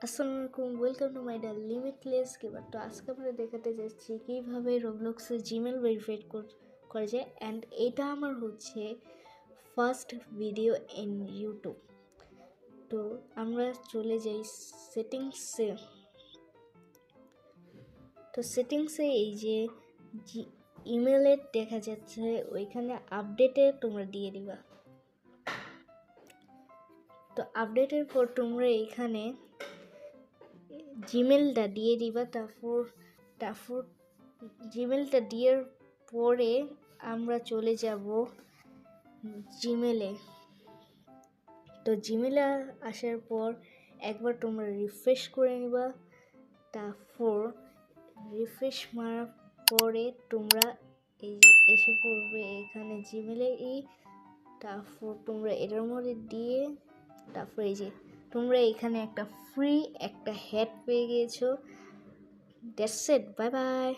আসসালামু আলাইকুম, welcome to my the limitless gamer. তো আজকে আমরা দেখাতে যাচ্ছি কীভাবে রবলক্সে জিমেল ভেরিফাইড করা যায়। অ্যান্ড এটা আমার হচ্ছে ফার্স্ট ভিডিও ইন ইউটিউব। তো আমরা চলে যাই সেটিংসে। তো সেটিংসে এই যে ইমেলের দেখা যাচ্ছে, ওইখানে আপডেটে তোমরা দিয়ে দিবা। তো আপডেটের পর তোমরা এইখানে জিমেলটা দিয়ে দিবা। তারপর জিমেলটা দেওয়ার পরে আমরা চলে যাব জিমেলে। তো জিমেলে আসার পর একবার তোমরা রিফ্রেশ করে নিবা। তারপর রিফ্রেশ মারার পরে তোমরা এই এসে পড়বে এখানে জিমেলে। তারপর তোমরা এটার মধ্যে দিয়ে তারপর এই যে তোমরা এখানে একটা ফ্রি একটা হ্যাট পেয়ে গিয়েছো। That's it, bye bye.